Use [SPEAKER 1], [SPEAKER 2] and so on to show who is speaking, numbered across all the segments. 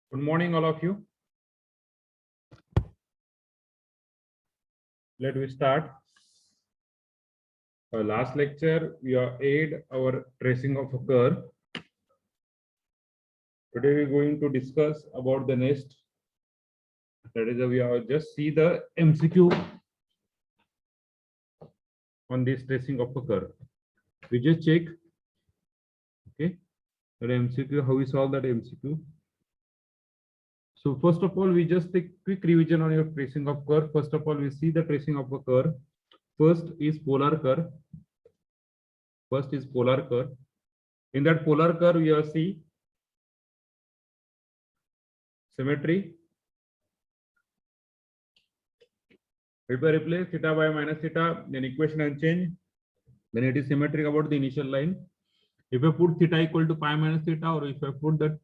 [SPEAKER 1] Good morning, all of you. Let me start. Last lecture, we have aid our tracing of a curve. Today, we're going to discuss about the next. That is, we have just see the MCQ on this tracing of a curve. We just check. Okay, that MCQ. How we solve that MCQ? So first of all, we just take quick revision on your tracing of curve. First of all, we see the tracing of a curve. First is polar curve. First is polar curve. In that polar curve, we have see symmetry. If I replace theta by minus theta, then equation unchanged. Then it is symmetric about the initial line. If I put theta equal to pi minus theta, or if I put that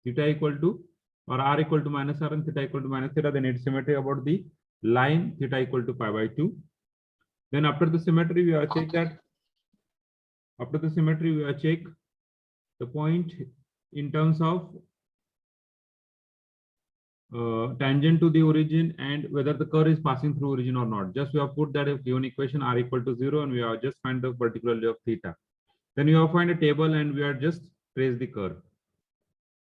[SPEAKER 1] theta equal to or r equal to minus r and theta equal to minus theta, then it's symmetric about the line theta equal to pi by 2. Then after the symmetry, we have check that. After the symmetry, we have check the point in terms of tangent to the origin and whether the curve is passing through origin or not. Just we have put that given equation r equal to 0 and we have just find the particular value of theta. Then we have find a table and we are just trace the curve.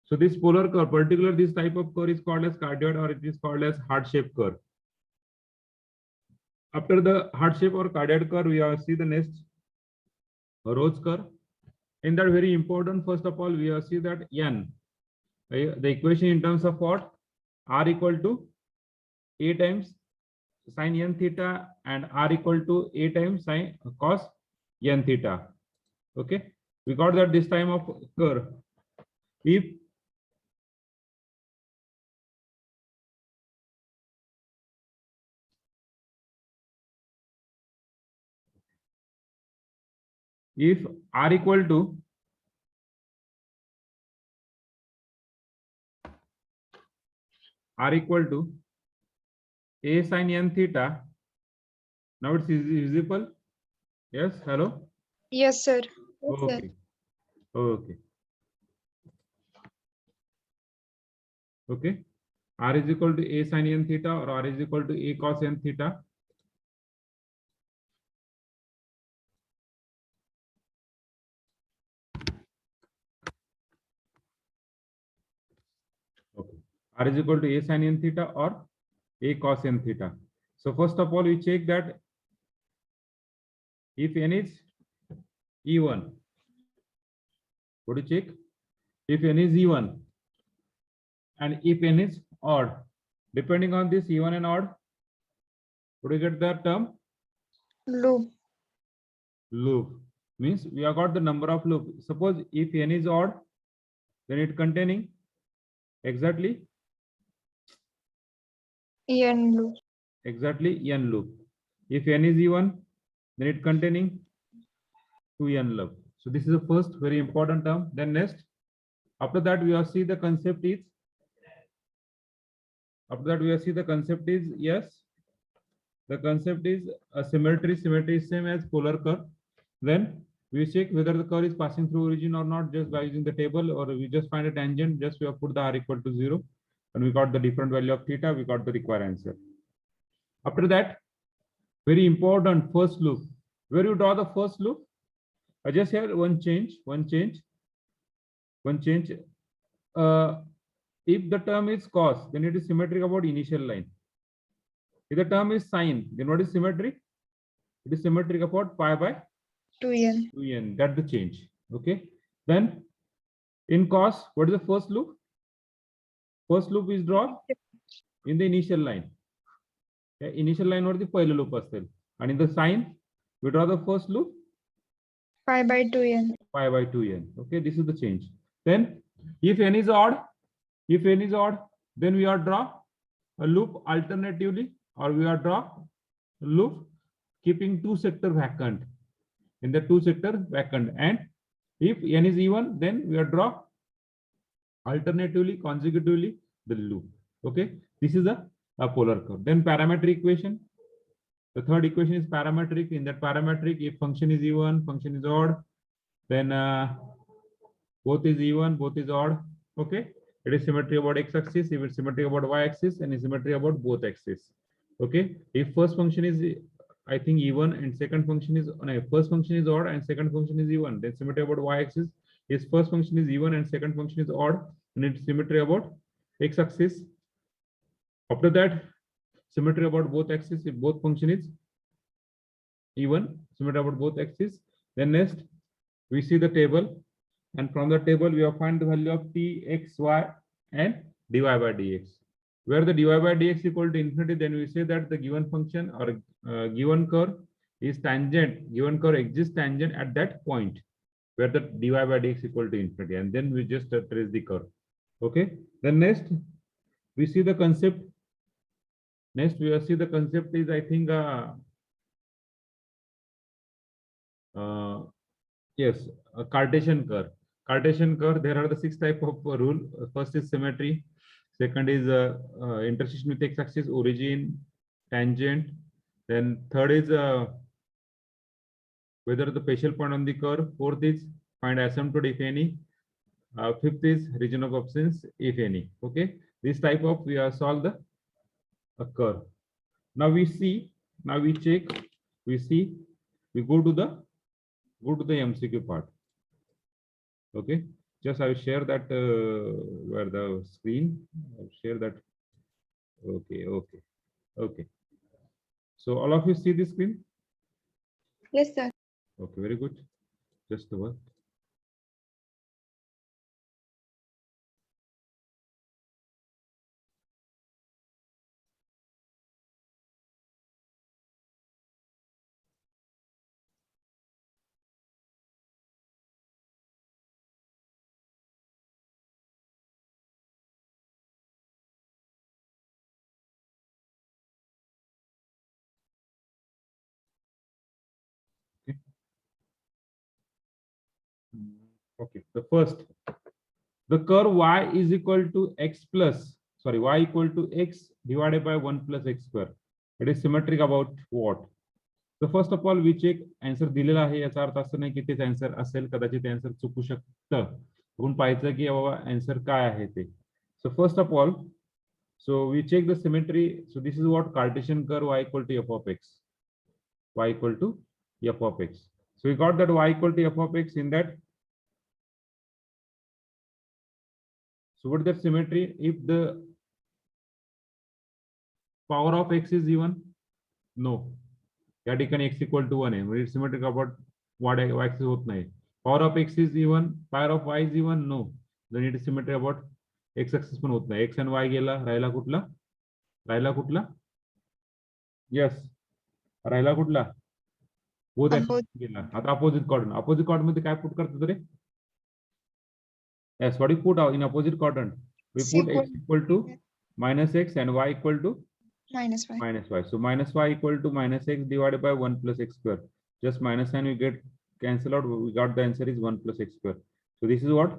[SPEAKER 1] So this polar curve, particular this type of curve is called as cardioid or it is called as heart shape curve. After the heart shape or cardioid curve, we have see the next Rhodes curve. In that very important, first of all, we have see that n, the equation in terms of what? R equal to a times sine n theta and r equal to a times sine cos n theta. Okay, we got that this time of curve. If r equal to a sine n theta, now it's visible. Yes, hello.
[SPEAKER 2] Yes, sir.
[SPEAKER 1] Okay. Okay. Okay. R is equal to a sine n theta or r is equal to a cos n theta. Okay. R is equal to a sine n theta or a cos n theta. So first of all, we check that if n is even, what do you check? If n is even and if n is odd, depending on this even and odd, what do you get that term?
[SPEAKER 2] Loop.
[SPEAKER 1] Loop means we have got the number of loop. Suppose if n is odd, then it containing exactly
[SPEAKER 2] N loop.
[SPEAKER 1] Exactly n loop. If n is even, then it containing 2n loop. So this is the first very important term. Then next, after that we have see the concept is. After that we have see the concept is yes. The concept is a symmetry. Symmetry is same as polar curve. Then we check whether the curve is passing through origin or not just by using the table, or we just find a tangent. Just we have put the r equal to 0, and we got the different value of theta. We got the required answer. After that, very important first loop. Where you draw the first loop, I just have one change. If the term is cos, then it is symmetric about initial line. If the term is sine, then what is symmetric? It is symmetric about pi by
[SPEAKER 2] 2n.
[SPEAKER 1] 2n. That's the change. Okay. Then in cos, what is the first loop? First loop is drawn in the initial line. Initial line or the पहिलं loop असतील. And in the sine, we draw the first loop
[SPEAKER 2] Pi by 2n.
[SPEAKER 1] pi by 2n. Okay, this is the change. Then if n is odd, then we are draw a loop alternatively, or we are draw a loop keeping two sector vacant. In the two sector vacant, and if n is even, then we are draw alternatively, consecutively the loop. Okay, this is a polar curve. Then parametric equation. The third equation is parametric. In that parametric, if function is even, function is odd, then both is even, both is odd. Okay. It is symmetry about x-axis, if it's symmetry about y-axis, and is symmetry about both axes. Okay. If first function is, I think, even, and second function is, no, first function is odd and second function is even, then symmetry about y-axis is first function is even and second function is odd, and it's symmetry about x-axis. After that, symmetry about both axes if both function is even, symmetry about both axes. Then next, we see the table, and from the table we have find the value of t, x, y, and dy by dx. Where the dy by dx equal to infinity, then we say that the given function or given curve is tangent, given curve exists tangent at that point where the dy by dx equal to infinity, and then we just trace the curve. Okay. Then next, we see the concept. Next, we will see the concept is, I think, yes, a Cartesian curve. Cartesian curve, there are the 6 type of rule. First is symmetry. Second is intersection with x-axis, origin, tangent. Then third is whether the partial point on the curve. Fourth is find asymptote if any. Fifth is region of absence if any. Okay, this type of we have solved the curve. Now we see, now we check, we see, we go to the MCQ part. Okay, just I will share that where the screen. I'll share that. Okay. So all of you see the screen?
[SPEAKER 2] Yes, sir.
[SPEAKER 1] Okay, very good. Just the one. Okay, the first, the curve y is equal to x plus, sorry, y equal to x divided by 1 plus x square. It is symmetric about what? So first of all, we check answer दिलेला आहे, याचा अर्थ असं नाही की तेच answer असेल, कदाचित answer चुकू शकतं. आपण पाहायचं की बाबा आन्सर काय आहे ते. So first of all, so we check the symmetry. So this is what Cartesian curve y equal to f of x. Y equal to f of x. So we got that y equal to f of x in that. So what is that symmetry? If the power of x is even, no. या ठिकाणी x equal to 1 आहे, म्हणजे symmetric about y axis होत नाही. Power of x is even, power of y is even, no. Then it is symmetric about x axis पण होत नाही. x and y गेला, राहिला कुठला? राहिला कुठला? Yes. राहिला कुठला? Both axis गेला. आता opposite quadrant. Opposite quadrant मध्ये काय put करतो रे? Yes, what do you put in opposite quadrant? We put x equal to minus x and y equal to
[SPEAKER 2] minus y.
[SPEAKER 1] minus y. So minus y equal to minus x divided by 1 plus x square. Just minus sign we get cancel out. We got the answer is 1 plus x square. So this is what?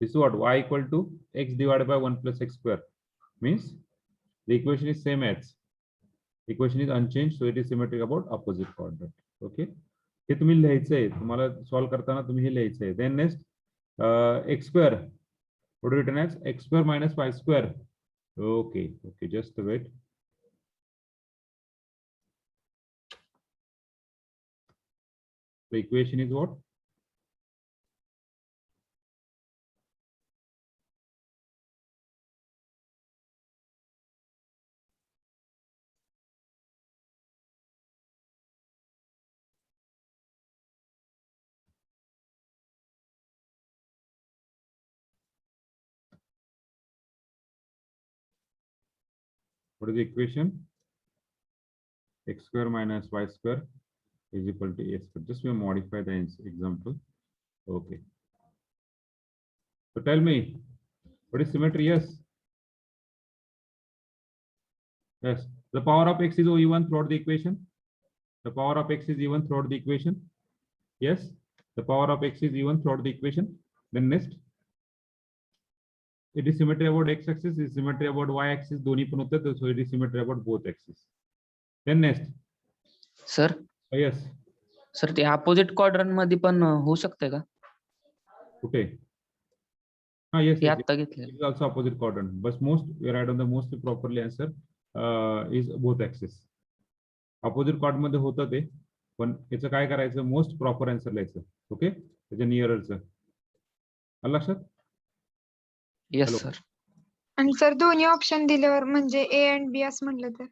[SPEAKER 1] This is what? Y equal to x divided by 1 plus x square. Means the equation is same as. Equation is unchanged. So it is symmetric about opposite quadrant. Okay. हे तुम्ही लिहायचं आहे. तुम्हाला solve करताना तुम्ही हे लिहायचं आहे. Then next x square. What do you written as? X square minus y square. Okay. Just wait. The equation is what? What is the equation? X square minus y square is equal to a square. Just we modify the example. Okay. So tell me, what is symmetry? Yes. Yes. The power of x is even throughout the equation. The power of x is even throughout the equation. Yes. The power of x is even throughout the equation. Then next, it is symmetry about x axis, is symmetry about y axis. दोन्ही पण होते, so it is symmetry about both axes. Then next.
[SPEAKER 3] Sir
[SPEAKER 1] Yes.
[SPEAKER 3] Sir ते opposite quadrant मध्ये पण होऊ शकते का?
[SPEAKER 1] कुठे? Yes,
[SPEAKER 3] हे
[SPEAKER 1] yes,
[SPEAKER 3] आत्ता
[SPEAKER 1] it
[SPEAKER 3] घेतलेलं.
[SPEAKER 1] is also opposite quadrant, but most we write on the most properly answer is both axis. Opposite quadrant मध्ये होतं ते, पण याचं काय करायचं, मोस्ट प्रॉपर आन्सर लिहायचं. ओके, त्याच्या नियररचं. आलं लक्षात?
[SPEAKER 3] Yes
[SPEAKER 1] Hello.
[SPEAKER 3] सर.
[SPEAKER 2] आणि सर दोन्ही ऑप्शन दिल्यावर म्हणजे ए अँड बी असं म्हटलं तर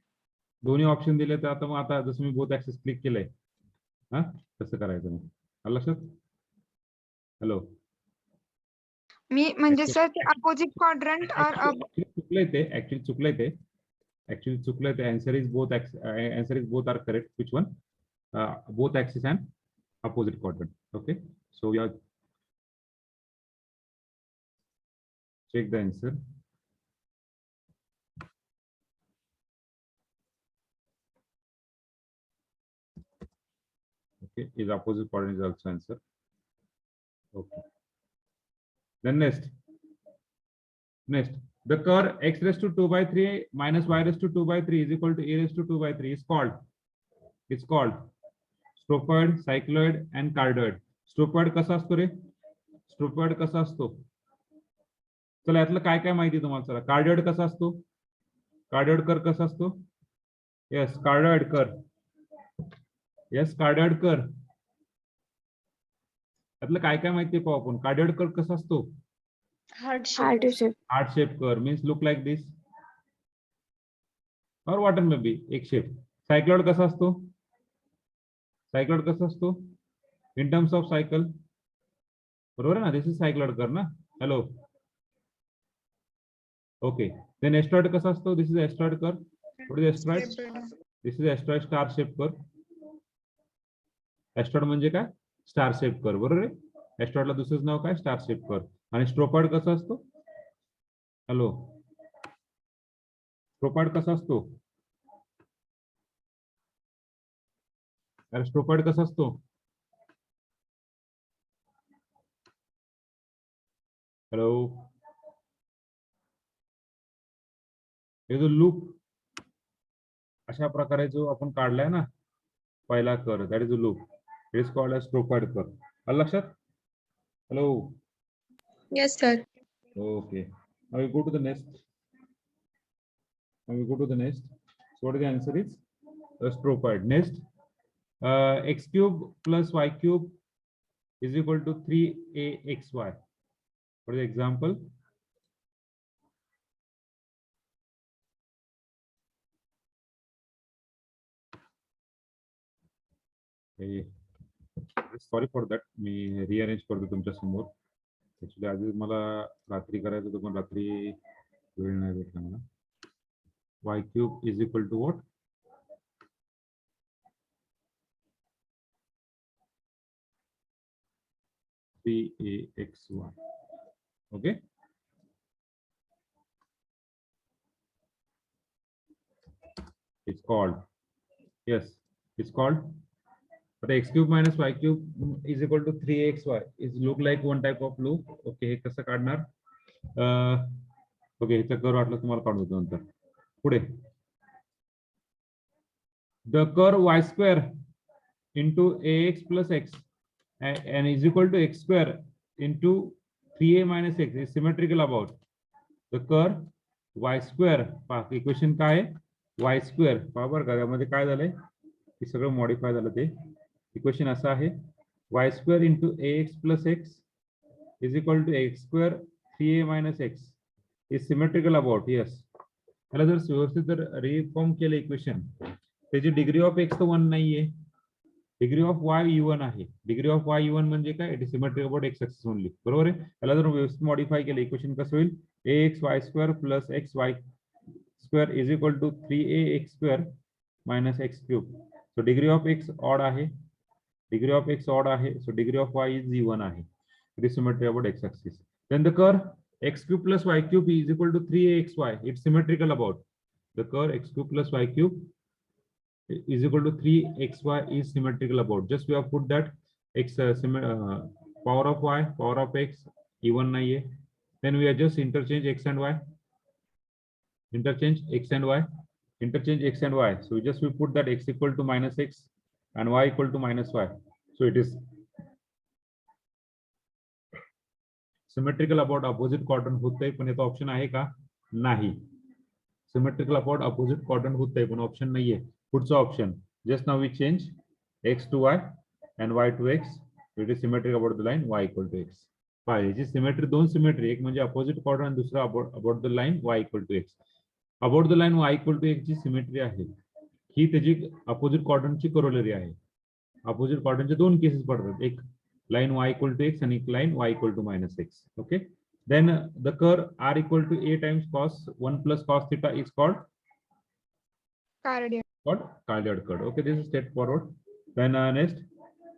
[SPEAKER 1] दोन्ही ऑप्शन दिले तर आता मग आता जसं मी बोथ ऍक्सेस क्लिक केलंय, हा तसं करायचं मग. आलं लक्षात? हॅलो.
[SPEAKER 2] मी म्हणजे सर ते अपोजिट क्वाड्रंट और
[SPEAKER 1] चुकलंय ते, ऍक्च्युली चुकलंय ते. Answer is both are correct. Which one? Both axis and opposite quadrant. Okay, so या check the answer. Okay, is opposite quadrant is also answer. Okay. Then next, the curve x raised to 2 by 3 minus y raised to 2 by 3 is equal to a raised to 2 by 3 is called, it's called stropoid, cycloid and cardioid. Stropoid कसा असतो रे? Stropoid कसा असतो? चला यातलं काय काय माहिती तुम्हाला. चला, कार्डियोइड कसा असतो? कार्डियोइड कर्व कसा असतो? Yes, cardioid curve. Yes, cardioid curve. यातलं काय काय माहिती पाहू आपण. कार्डियोइड कर्व कसा असतो?
[SPEAKER 2] Heart
[SPEAKER 1] Heart shape curve means look like this or whatever may be, एक shape. Cycloid कसा असतो? Cycloid कसा असतो? In terms of cycle, बरोबर आहे ना? This is cycloid curve ना? Hello. Okay. Then asteroid कसा असतो? This is asteroid curve. What is asteroid? This is asteroid star shape curve. Asteroid म्हणजे काय? Star shape curve, बरोबर आहे? Asteroidला दुसरंच नाव काय? Star shape curve. आणि स्ट्रोपॉइड कसा असतो? हॅलो, स्ट्रोपॉइड कसा असतो? अरे स्ट्रोपॉइड कसा असतो? हॅलो, हे जो लूप अशा प्रकारे जो आपण काढलाय ना पहिला curve, that is a loop. It is called a strophoid curve. आलं लक्षात? Hello.
[SPEAKER 2] Yes sir.
[SPEAKER 1] Okay. Now we go to the next. So what is the answer is stropoid. Next, x cube plus y cube is equal to 3axy. For the example, sorry for that. Me rearrange करतो तुमच्या समोर. Actually आधी मला रात्री करायचं होतं पण रात्री वेळ नाही भेटला मला. Y cube is equal to what? (3aXy). Okay. It's called, yes, it's called. But x cube minus y cube is equal to 3xy. It look like one type of loop. Okay, हे कसं काढणार? Okay, ह्याचं curve वाटलं तुम्हाला काढून देतो नंतर. पुढे the curve y square into ax plus x and is equal to x square into 3a minus x is symmetrical about the curve y square. पहा इक्वेशन काय आहे? y square. पहा बरं का, यामध्ये काय झालंय? हे सगळं मॉडिफाय झालं. ते इक्वेशन असं आहे, y square into ax plus x is equal to x square 3a minus x is symmetrical about. Yes. याला जर व्यवस्थित जर रिफॉर्म केलं इक्वेशन, त्याची डिग्री ऑफ एक्स तर 1 नाहीये, डिग्री ऑफ वाय इवन आहे. डिग्री ऑफ वाय इवन म्हणजे काय? It is symmetric about x axis only, बरोबर आहे? याला जर व्यवस्थित मॉडिफाय केलं इक्वेशन कसं होईल? ax y square plus x y square is equal to 3ax square minus x cube. So degree of x odd आहे, degree of x odd आहे, so degree of y is even आहे. It is symmetric about x axis. Then the curve x cube plus y cube is equal to 3axy. It's symmetrical about the curve x cube plus y cube is equal to 3xy is symmetrical about. Just we have put that x power of y, power of x even nahiye. Then we are just interchange x and y, interchange x and y, interchange x and y. So we put that x equal to minus x and y equal to minus y. So it is symmetrical about opposite quadrant होतंय, पण याचा option आहे का? नाही. Symmetrical about opposite quadrant होतंय, पण option नाहीये. पुढचा option, just now we change x to y and y to x. It is symmetric about the line y equal to x. याची सिमेट्री, दोन सिमेट्री, एक म्हणजे अपोजिट क्वाड्रंट, दुसरा about the line y equal to x. About the line y equal to x जी symmetry आहे, ही त्याची opposite क्वाड्रंटची करोलरी आहे. अपोजिट क्वाड्रंटचे दोन केसेस पडतात, एक line y equal to x आणि एक line y equal to -x. Okay, then the curve r equal to a times cos 1 plus cos theta is called
[SPEAKER 2] Cardiac.
[SPEAKER 1] cardioid curve. Okay, this is straightforward. Then next,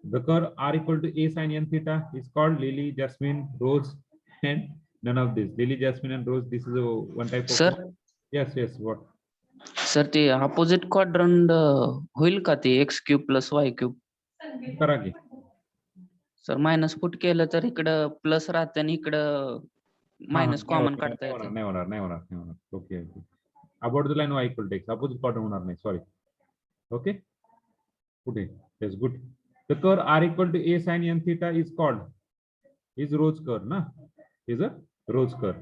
[SPEAKER 1] the curve r equal to a sin n theta is called Lily, Jasmine, Rose, and none of this. Lily, Jasmine, and Rose. This is a one type of.
[SPEAKER 3] Sir?
[SPEAKER 1] Yes, yes. What?
[SPEAKER 3] Sir ते opposite quadrant होईल का ते x³ + y³?
[SPEAKER 1] करा की.
[SPEAKER 3] Sir minus put केलं तर इकडं plus राहते आणि इकडं मायनस कॉमन काढता येते.
[SPEAKER 1] नाही होणार. Okay. About the line y equal to x. Opposite quadrant होणार नाही. सॉरी. ओके. पुढे. Yes, good. The curve r equal to a sin n theta is called Rose curve, na? Is a Rose curve.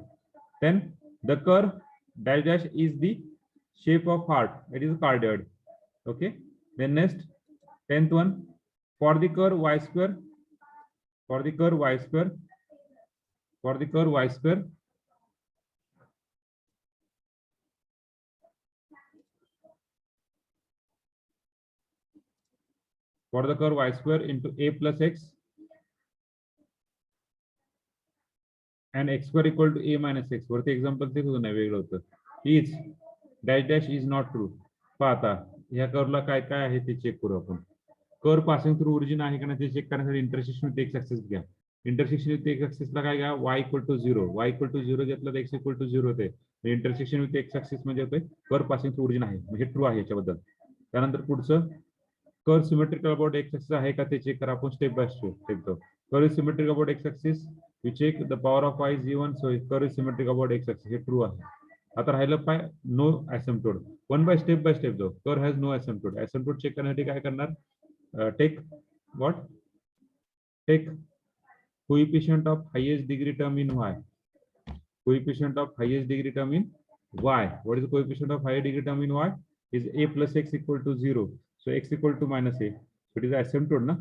[SPEAKER 1] Then the curve dash is the shape of heart. It is a cardioid. Okay. Then next, 10th one, for the curve y square. For the curve y square. For the curve y square. For the curve y square into a plus x and x square equal to a minus x. वरती example तेच होतं, नाही वेगळं होतं. Is dash is not true. पहा आता ह्या कर्वला काय काय आहे ते चेक करू आपण. कर्व पासिंग थ्रू ओरिजिन आहे का नाही ते चेक करण्यासाठी इंटरसेक्शन विथ एक्स ऍक्सिस घ्या. इंटरसेक्शन विथ एक्स ऍक्सिसला काय घ्या, y equal to 0. y equal to 0 घेतलं तर x इक्वल टू 0 होते. इंटरसेक्शन विथ एक्स ऍक्सिस म्हणजे होते कर्व पासिंग थ्रू ओरिजिन आहे, म्हणजे ट्रू आहे याच्याबद्दल. त्यानंतर पुढचं, curve symmetrical about x axis आहे का ते चेक करा आपण step by step. Curve symmetric about x axis, we check the power of y is even, so curve is symmetric about x axis. हे ट्रू आहे. आता राहिलं पाय no asymptote. One by step जाऊ. Curve has no asymptote. asymptote check करण्यासाठी काय करणार, take what, take coefficient of highest degree term in y. Coefficient of highest degree term in y. What is the coefficient of higher degree term in y? Is a plus x equal to 0. So x equal to minus a. So it is asymptote, na?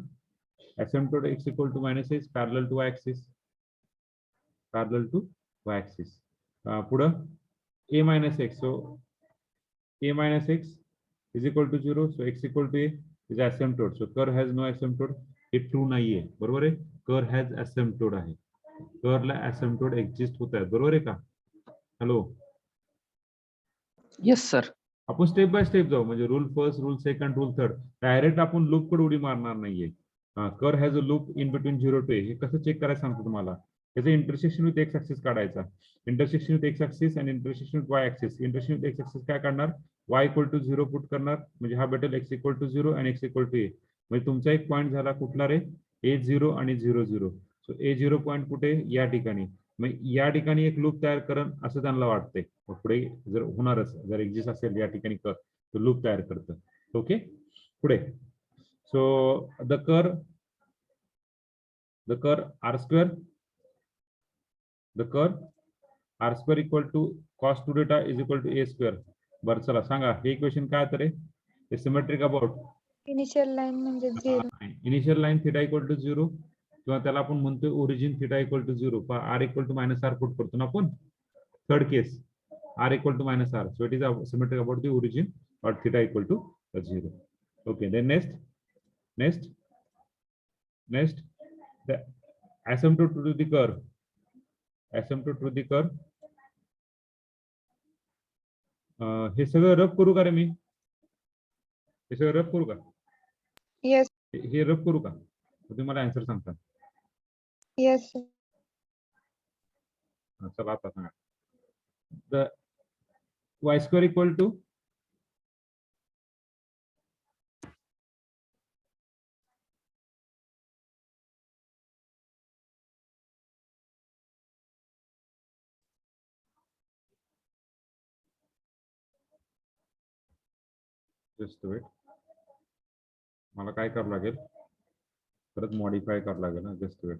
[SPEAKER 1] Asymptote x equal to minus a is parallel to y axis. Parallel to y axis. Puda a minus x. So a minus x is equal to 0. So x equal to a is asymptote. So curve has no asymptote. हे true नाहीये. बरोबर आहे. Curve has asymptote आहे. कर्वला asymptote exist होत आहे. बरोबर आहे का? हॅलो.
[SPEAKER 3] Yes sir.
[SPEAKER 1] आपण स्टेप बाय स्टेप जाऊ, म्हणजे rule first, rule second, rule third. Direct आपण लूप कडे उडी मारणार नाहीये. Curve has a loop in between 0 to a. हे कसं चेक करायचं सांगतो तुम्हाला. त्याचं इंटरसेक्शन विथ एक्स ऍक्सिस काढायचा. इंटरसेक्शन विथ एक्स ऍक्सिस आणि intersection with Y axis. Intersection with x axis काय काढणार, y इक्वल टू 0 पुट करणार, म्हणजे हा भेटेल x इक्वल टू 0 आणि x इक्वल टू a. म्हणजे तुमचा एक पॉईंट झाला कुठला रे, a0 आणि 0,0. सो a0 पॉईंट कुठे, या ठिकाणी. मग या ठिकाणी एक लूप तयार करण असं त्यांना वाटते. पुढे जर होणारच, जर एक्झिस्ट असेल या ठिकाणी तर लूप तयार करतं. ओके, पुढे. So the curve r square, the curve r square equal to cos 2 theta is equal to a square. बरं चला सांगा हे इक्वेशन काय तर आहे, सिमेट्रिक अबाउट
[SPEAKER 2] Initial line म्हणजे 0.
[SPEAKER 1] Initial line theta equal to 0, किंवा त्याला आपण म्हणतोय origin theta equal to 0. r equal to minus r put करतो ना आपण. Third case r equal to minus r. So it is symmetric about the origin or theta equal to 0. Okay, then next the asymptote to the curve. Asymptote to the curve. हे सगळं rough करू का रे मी? हे सगळं rough करू का?
[SPEAKER 2] Yes.
[SPEAKER 1] हे rough करू का? तुम्ही मला आन्सर सांगता.
[SPEAKER 2] Yes.
[SPEAKER 1] चला आता सांगा. द y square equal to just wait, मला काय करावं लागेल, परत मॉडिफाय करावं लागेल ना. Just wait.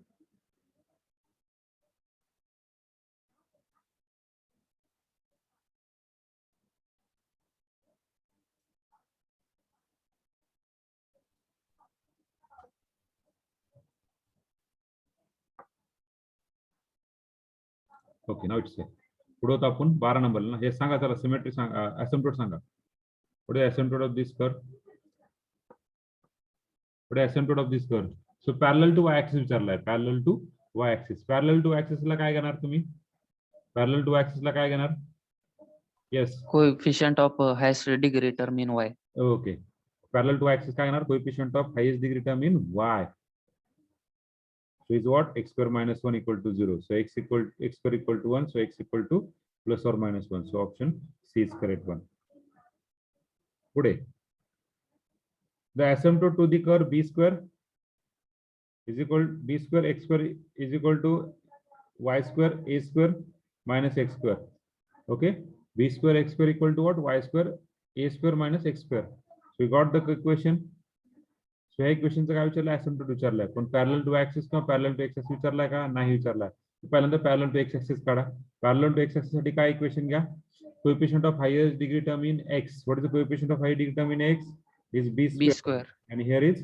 [SPEAKER 1] Okay now it's पुढे होतो आपण 12 नंबरला ना. हे सांगा चला सिमेट्री सांगा, असिम्प्टोट सांगा. पुढे असिम्प्टोट ऑफ दिस कर्व. पुढे asymptote of this curve. So parallel to y axis विचारलाय. Parallel to y axis. Parallel to ऍक्सिसला काय घेणार तुम्ही? पॅरलल टू ऍक्सिसला काय घेणार? Yes.
[SPEAKER 3] Coefficient of highest degree term in y.
[SPEAKER 1] Okay. Parallel to axis काय घेणार? Coefficient of highest degree term in y. So is what? X square minus 1 equal to 0. So x square equal to 1. So x equal to plus or minus 1. So option C is correct one. Today, the asymptote to the curve b square is equal b square x square is equal to y square a square minus x square. Okay, b square x square equal to what? Y square a square minus x square. So we got the equation. So ह्या इक्वेशनचं काय विचारलं? Asymptote विचारलाय. पण parallel to axis किंवा parallel to x axis विचारलाय का? नाही विचारलाय. पहिल्यांदा पॅरलल टू एक्स ऍक्सिस काढा. पॅरलल टू एक्स ऍक्सिस साठी काय इक्वेशन घ्या? Coefficient of highest degree term in x. What is the coefficient of highest degree term in x? Is b
[SPEAKER 3] b
[SPEAKER 1] square
[SPEAKER 3] square.
[SPEAKER 1] and here is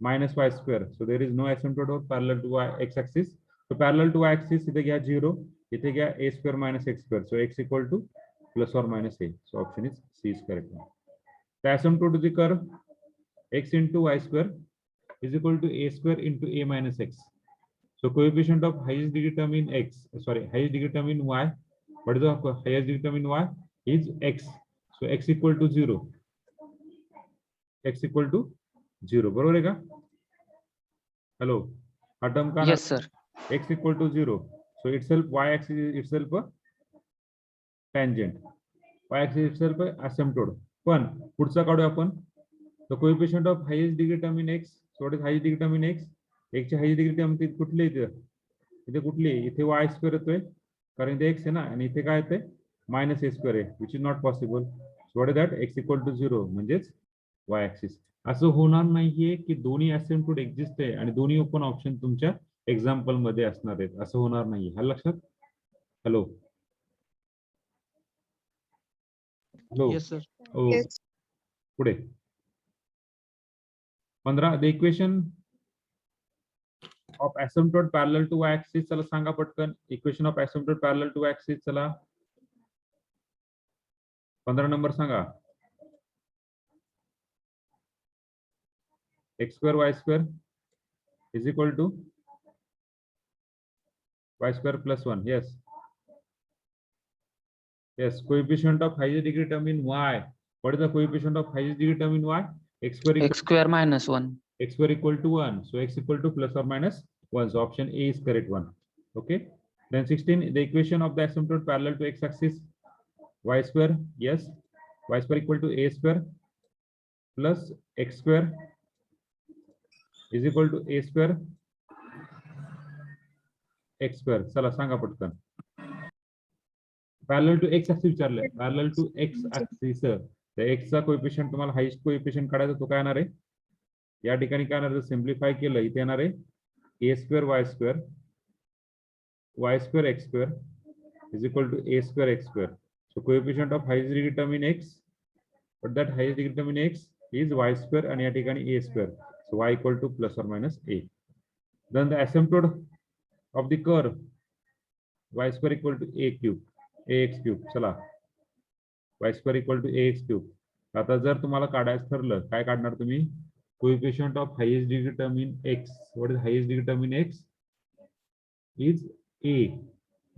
[SPEAKER 1] minus y square. So there is no asymptote of parallel to y x axis. So parallel to y axis इथे घ्या 0, इथे घ्या a square minus x square. So x equal to plus or minus a. So option is C is correct. The asymptote to the curve x into y square is equal to a square into a minus x. So coefficient of highest degree term in x, highest degree term in y. What is the highest degree term in y? Is x. So x equal to 0. X equal to 0. बरोबर आहे का? Hello. हा term का?
[SPEAKER 3] Yes sir.
[SPEAKER 1] X equal to 0. So itself y axis is itself a tangent. Y axis itself a asymptote. पण पुढचा काढू आपण. The coefficient of highest degree term in x. So what is highest degree term in x? x ची highest degree term कुठली इथे? इथे कुठली? इथे y square येतोय कारण इथे x आहे ना आणि इथे काय येते? minus a square आहे, which is not possible. So what is that? X equal to 0 म्हणजेच y axis. असं होणार नाहीये की दोन्ही असिम्प्टोट एक्झिस्ट आहे आणि दोन्ही ओपन ऑप्शन तुमच्या एक्झाम्पल मध्ये असणार आहेत. असं होणार नाही. हा लक्षात? Hello hello.
[SPEAKER 3] Yes sir.
[SPEAKER 1] ओ
[SPEAKER 2] Yes.
[SPEAKER 1] पुढे 15. The equation of asymptote parallel to y axis. चला सांगा पटकन. Equation of asymptote parallel to y axis. चला 15 number Sanga. x square y square is equal to y square plus 1. Yes. Yes. Coefficient of highest degree term in y. What is the coefficient of highest degree term in y? X square
[SPEAKER 3] X square minus 1.
[SPEAKER 1] x square equal to 1. So x equal to plus or minus 1. So option A is correct one. Okay. Then 16. The equation of the asymptote parallel to x axis. Y square. Yes. Y square equal to a square plus x square is equal to a square x square. चला सांगा पटकन. Parallel to x axis विचारलंय. Parallel to x axis. तर x चा coefficient तुम्हाला highest coefficient काढायचा तो काय येणार आहे? या ठिकाणी काय येणार? सिम्प्लिफाय केलं इथे येणार आहे a square y square x square is equal to a square x square. So coefficient of highest degree term in x, but that highest degree term in x is y square and या ठिकाणी a square. So y equal to plus or minus a. Then the asymptote of the curve y square equal to a cube, ax cube. चला y square equal to ax cube. आता जर तुम्हाला काढायचं ठरलं काय काढणार तुम्ही? Coefficient of highest degree term in x. What is highest degree term in x? Is a.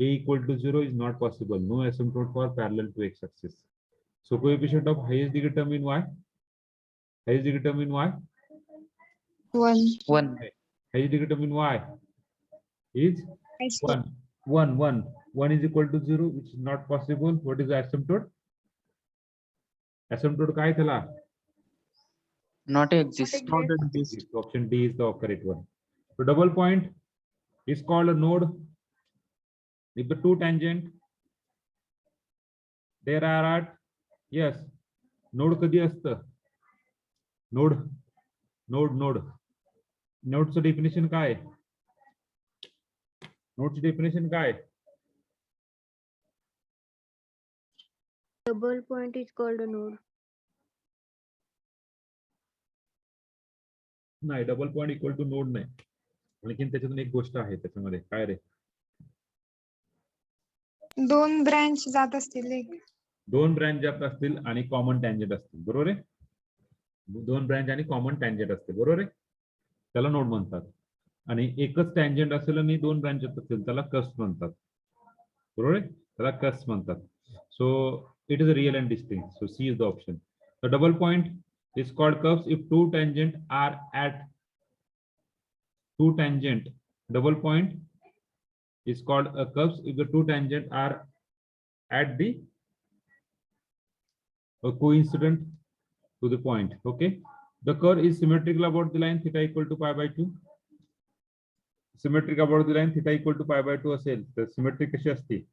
[SPEAKER 1] A equal to 0 is not possible. No asymptote for parallel to x axis. So coefficient of highest degree term in y. Highest degree term in y.
[SPEAKER 2] 1.
[SPEAKER 3] 1.
[SPEAKER 1] Highest degree term in y is
[SPEAKER 2] I see.
[SPEAKER 1] 1. 1. 1. 1 is equal to 0, which is not possible. What is the asymptote? Asymptote काय त्याला?
[SPEAKER 3] Not exist.
[SPEAKER 2] Not exist.
[SPEAKER 1] Option D is the correct one. So double point is called a node. If the two tangent there are at, yes, node कधी असतं? Nodeचं definition काय? Nodeचं definition काय?
[SPEAKER 4] Double point is called a node.
[SPEAKER 1] नाही, double point equal to node नाही. आणखीन त्याच्यातून एक गोष्ट आहे त्याच्यामध्ये काय रे?
[SPEAKER 2] दोन ब्रँच जात असतील एक.
[SPEAKER 1] दोन ब्रँच जात असतील आणि कॉमन टँजंट असतील, बरोबर आहे. दोन ब्रँच आणि कॉमन टँजंट असते, बरोबर आहे. त्याला नोड म्हणतात. आणि एकच टँजंट असेल आणि दोन ब्रँचेस असतील त्याला कस्ट म्हणतात, बरोबर आहे. त्याला कस्ट म्हणतात. So it is a real and distinct. So C is the option. The double point is called curves if two tangent are at two tangent. Double point is called a curves if the two tangent are at the coincident to the point. Okay, the curve is symmetrical about the line theta equal to pi by 2. Symmetric about the line theta equal to pi by 2 असेल तर symmetric कशी असते,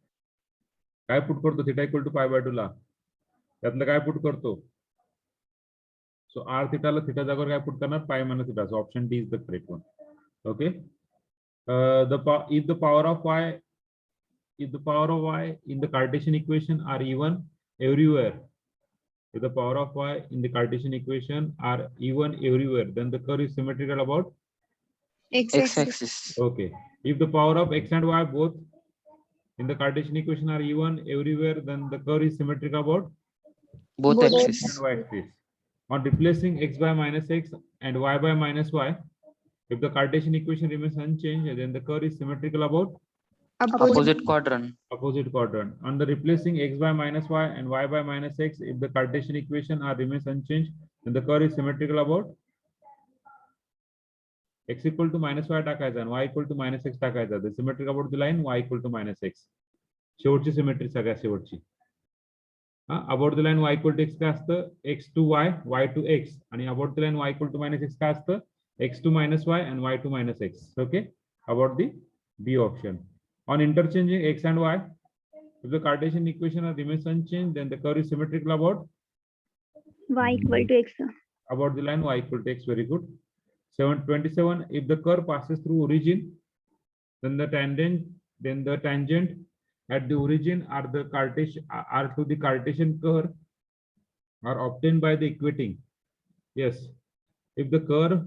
[SPEAKER 1] काय put करतो theta equal to pi by 2 ला, त्यातलं काय put करतो. So r theta ला theta जागेवर काय पुट करणार, pi minus theta. So option D is the correct one. Okay, if the power of y in the Cartesian equation are even everywhere, if the power of y in the Cartesian equation are even everywhere, then the curve is symmetrical about
[SPEAKER 2] X
[SPEAKER 3] x-axis.
[SPEAKER 1] okay. If the power of x and y both in the Cartesian equation are even everywhere, then the curve is symmetrical about
[SPEAKER 3] Both
[SPEAKER 2] Both
[SPEAKER 1] x
[SPEAKER 3] axis.
[SPEAKER 1] and y axis. On replacing x by minus x and y by minus y, if the Cartesian equation remains unchanged, then the curve is symmetrical about
[SPEAKER 3] Opposite quadrant.
[SPEAKER 1] opposite quadrant. On the replacing x by minus y and y by minus x, if the Cartesian equation are remains unchanged, then the curve is symmetrical about x equal to minus y टाकायचा and y equal to minus x टाकायचा. The symmetric about the line y equal to minus x. शेवटची symmetry सगळ्या शेवटची. About the line y equal to x काय असतं, x to y, y to x. आणि about the line y equal to minus x काय असतं, x to minus y and y to minus x. Okay, about the B option. On interchanging x and y, if the Cartesian equation remains unchanged, then the curve is symmetrical about
[SPEAKER 4] y equal to x.
[SPEAKER 1] about the line y equal to x. Very good. 727. If the curve passes through origin, then the tangent at the origin are the Cartesian curve are obtained by the equating. Yes, if the curve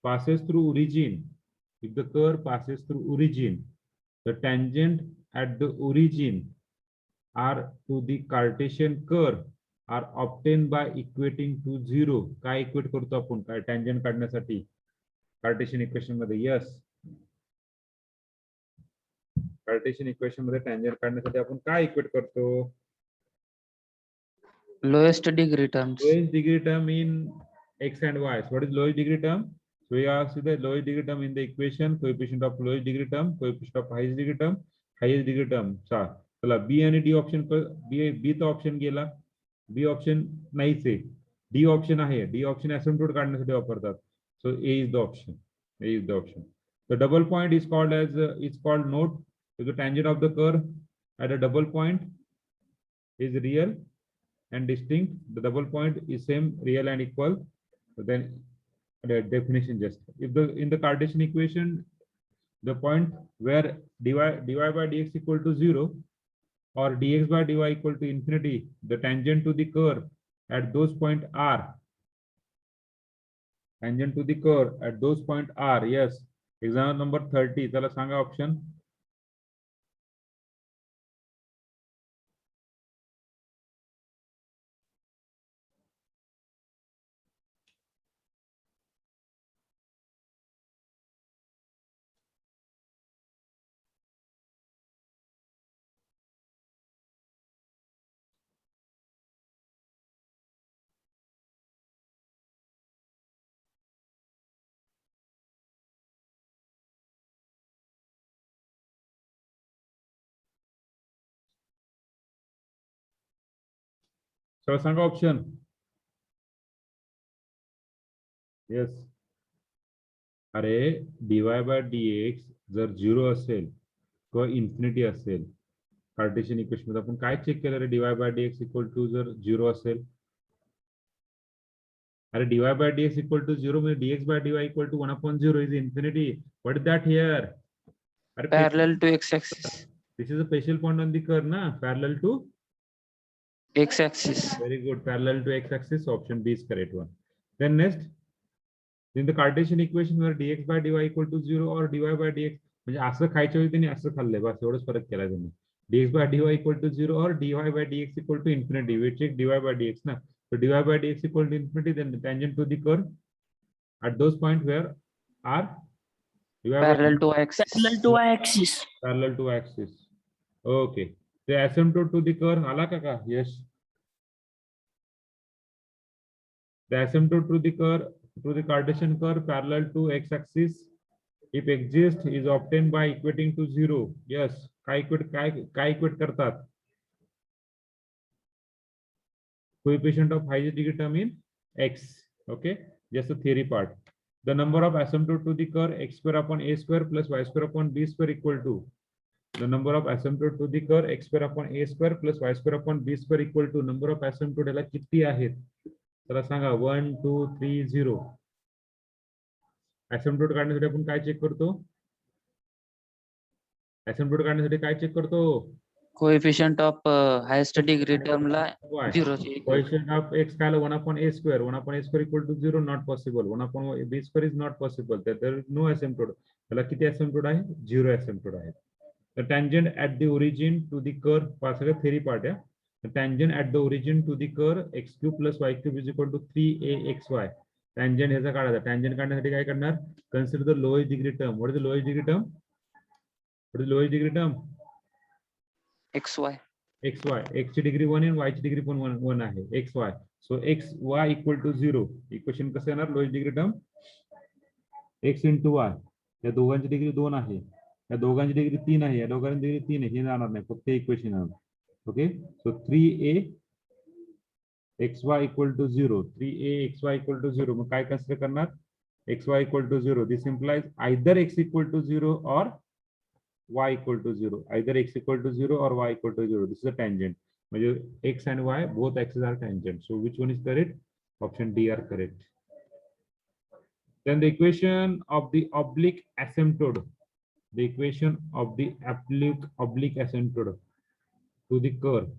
[SPEAKER 1] passes through origin, the tangent at the origin are to the Cartesian curve are obtained by equating to 0. काय equate करतो आपण, काय tangent काढण्यासाठी Cartesian equation मध्ये. Yes, Cartesian equation मध्ये tangent काढण्यासाठी आपण काय इक्वेट करतो,
[SPEAKER 3] Lowest degree terms.
[SPEAKER 1] lowest degree term in x and y. So what is lowest degree term? So we are see the lowest degree term in the equation, coefficient of lowest degree term, coefficient of highest degree term, highest degree term. चला B आणि D option, B चा option गेला, B option नाहीच आहे, D option आहे. D option असिम्प्टोट काढण्यासाठी वापरतात. So A is the option. A is the option. The double point is called as node. So the tangent of the curve at a double point is real and distinct. The double point is same, real and equal. So then the definition just, if in the Cartesian equation, the point where dy by dx equal to 0 or dx by dy equal to infinity, the tangent to the curve at those point are, tangent to the curve at those point are. Yes, example number 30. चला सांगा option. चला सांगा option. Yes, अरे dy by dx जर 0 असेल किंवा infinity असेल, Cartesian equation मध्ये आपण काय चेक केलं रे, dy by dx equal to जर 0 असेल, अरे dy by dx equal to 0 म्हणजे dx by dy equal to 1/0 is infinity. What is that here? अरे
[SPEAKER 3] Parallel to x-axis.
[SPEAKER 1] This is a special point on the curve ना, parallel to
[SPEAKER 3] X-axis.
[SPEAKER 1] very good, parallel to x-axis. Option B is correct one. Then next, in the Cartesian equation where dx by dy equal to 0 or dy by dx, म्हणजे असं खायच्या वेळी त्यांनी असं खाल्लंय, बस एवढंच फरक केला त्यांनी. dx by dy equal to 0 or dy by dx equal to infinity. We check dy by dx na. So dy by dx equal to infinity, then the tangent to the curve at those points where are dy by
[SPEAKER 3] Parallel to axis.
[SPEAKER 5] Parallel to y-axis.
[SPEAKER 1] parallel to axis. Okay. The asymptote to the curve ala ka? Yes. The asymptote to the curve, to the Cartesian curve parallel to x-axis, if exists, is obtained by equating to 0. Yes. काय equate करतात? Coefficient of highest degree term in x. Okay. Just the theory part. The number of asymptote to the curve x square upon a square plus y square upon b square equal to the number of asymptote to the curve x square upon a square plus y square upon b square equal to number of asymptote याला किती आहेत? चला सांगा 1 2 3 0. asymptote काढण्यासाठी आपण काय check करतो? asymptote काढण्यासाठी काय चेक करतो?
[SPEAKER 3] Coefficient of highest degree term La
[SPEAKER 1] y.
[SPEAKER 3] 0 चे equal.
[SPEAKER 1] Coefficient of x काय 1 upon a square. 1 upon a square equal to 0, not possible. 1 upon b square is not possible. There is no asymptote. त्याला किती asymptote आहे? 0 asymptote आहे. The tangent at the origin to the curve, सगळं theory part आहे. The tangent at the origin to the curve x cube plus y cube is equal to 3axy. Tangent ह्याचा काढायचा. Tangent काढण्यासाठी काय करणार? Consider the lowest degree term. What is the lowest degree term? What is the lowest degree term?
[SPEAKER 3] xy.
[SPEAKER 1] xy. x ची degree 1 and y ची degree पण 1 आहे. xy. So xy equal to 0. Equation कसं येणार? Lowest degree term x into y. या दोघांची degree 2 आहे. या दोघांची डिग्री 3 आहे. या दोघांची डिग्री 3 आहे. हे जाणार नाही. फक्त इक्वेशन येणार. Okay. So 3a xy equal to 0. 3a xy equal to 0. मग काय कन्सिडर करणार? xy equal to 0. This implies either x equal to 0 or y equal to 0. Either x equal to 0 or y equal to 0. This is a tangent. म्हणजे x and y both axes are tangent. So which one is correct? Option D are correct. Then the equation of the oblique asymptote. The equation of the oblique asymptote to the curve.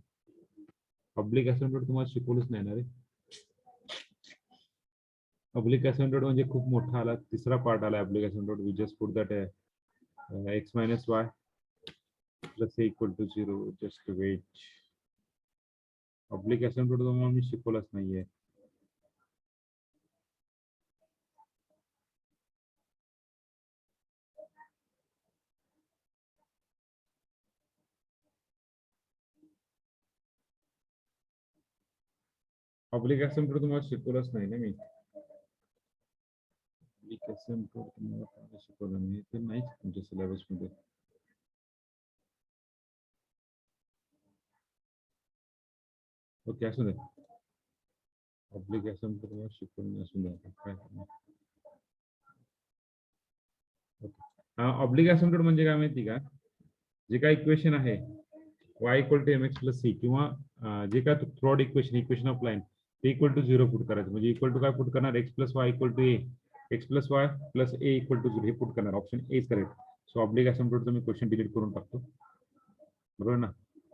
[SPEAKER 1] Oblique asymptote तुम्हाला शिकवलंच नाही ना रे. Oblique asymptote म्हणजे खूप मोठा आला. तिसरा part आला oblique asymptote. We just put that x minus y plus a equal to 0. Just wait. Oblique asymptote तुम्हाला मी शिकवलंच नाहीये. Oblique asymptote तुम्हाला शिकवलंच नाही ना मी. Oblique asymptote तुम्हाला काय शिकवलं मी ते नाहीच तुमच्या सिलेबस मध्ये. ओके असू दे. Oblique asymptote तुम्हाला शिकवलं असू दे. काय करणार? Oblique asymptote म्हणजे काय माहिती का? जे काय इक्वेशन आहे y equal to mx plus c किंवा जे काय थ्रोड इक्वेशन ऑफ लाईन ते इक्वल टू 0 पुट करायचं. म्हणजे इक्वल टू काय पुट करणार? x plus y equal to a, x plus y plus a equal to 0 हे पुट करणार. Option A is correct. So oblique असिम्प्टोटचं मी क्वेश्चन डिलीट करून टाकतो. बरोबर ना?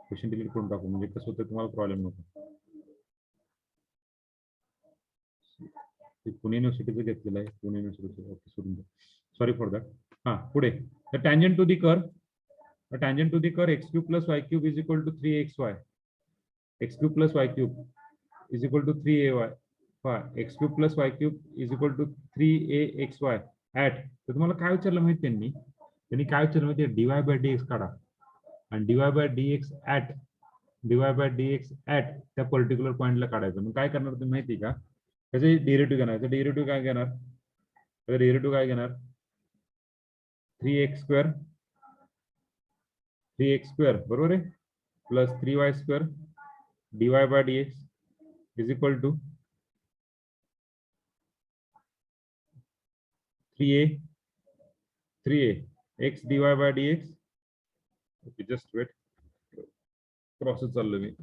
[SPEAKER 1] क्वेश्चन डिलीट करून टाकू म्हणजे कसं होतं तुम्हाला प्रॉब्लेम नको. पुणे युनिव्हर्सिटीचं घेतलेलं आहे. पुणे युनिव्हर्सिटीचं. ओके सोडून द्या. Sorry for that. हा पुढे. The tangent to the curve. The tangent to the curve x cube plus y cube is equal to 3xy. X cube plus y cube is equal to 3ay. X cube plus y cube is equal to 3axy at. तर तुम्हाला काय विचारलं माहिती त्यांनी काय विचारलं माहिती dy by dx काढा आणि dy by dx at त्या पर्टिक्युलर पॉइंटला काढायचं. मग काय करणार तुम्ही माहिती का? त्याचे डेरिव्हेटिव्ह घेणार. त्याचं डेरिव्हेटिव्ह काय घेणार? त्याचं डेरिव्हेटिव्ह काय घेणार? 3x square 3x square बरोबर आहे plus 3y square dy by dx is equal to 3a x dy by dx. Okay, just wait. Process चालू मी.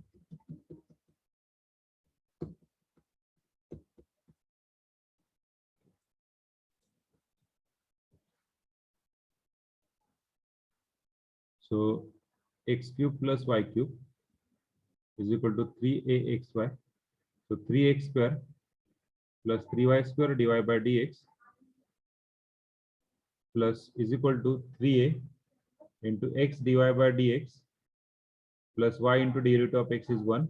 [SPEAKER 1] So x cube plus y cube is equal to 3axy. So 3x square plus 3y square dy by dx plus is equal to 3a into x dy by dx plus y into derivative of x is 1.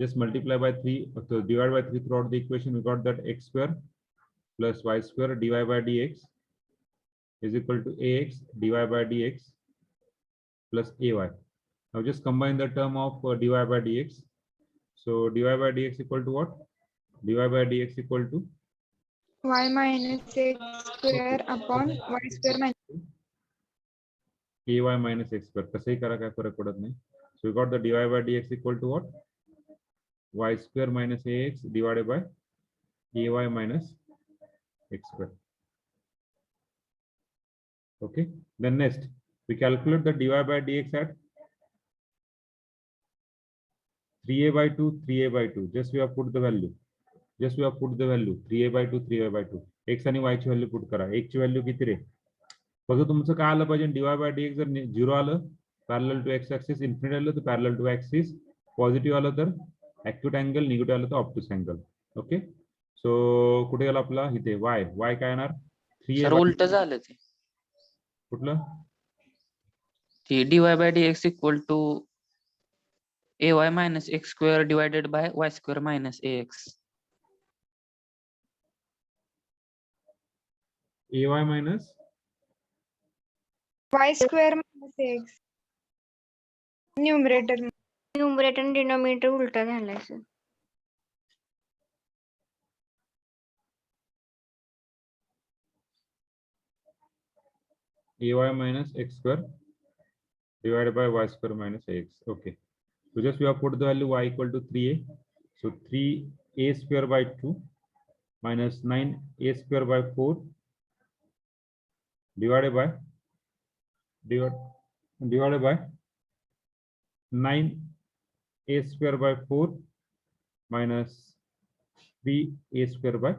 [SPEAKER 1] Just multiply by 3, so divide by 3 throughout the equation. We got that x square plus y square dy by dx is equal to ax dy by dx plus ay. Now just combine the term of dy by dx. So dy by dx equal to what? dy by dx equal to
[SPEAKER 2] y minus x square upon y square minus
[SPEAKER 1] ay minus x square. कसंही करा काय फरक पडत नाही. So we got the dy by dx equal to what? Y square minus ax divided by ay minus x square. Okay. Then next we calculate the dy by dx at 3a by 2, 3a by 2. Just we have put the value. Just we have put the value 3a by 2, 3a by 2. x आणि y ची value put करा. x ची value किती रे? बघा तुमचं काय आलं पाहिजे dy by dx जर 0 आलं parallel to x axis, infinity आलं तर पॅरलल टू ऍक्सिस, पॉझिटिव्ह आलं तर ऍक्यूट अँगल, निगेटिव्ह आलं तर ऑब्ट्यूस अँगल. ओके. सो कुठे गेला आपला इथे y. y काय येणार? 3a
[SPEAKER 3] सर
[SPEAKER 1] by
[SPEAKER 3] उलट झालं ते.
[SPEAKER 1] कुठलं?
[SPEAKER 3] dy by dx equal to ay minus x square divided by y square minus ax.
[SPEAKER 1] ay minus
[SPEAKER 2] y square minus x numerator
[SPEAKER 4] numerator आणि डिनोमिनेटर उलटा झालाय sir.
[SPEAKER 1] ay minus x square divided by y square minus ax. Okay. So just we have put the value y equal to 3a. So 3a square by 2 minus 9a square by 4 divided by 9a square by 4 minus 3a square by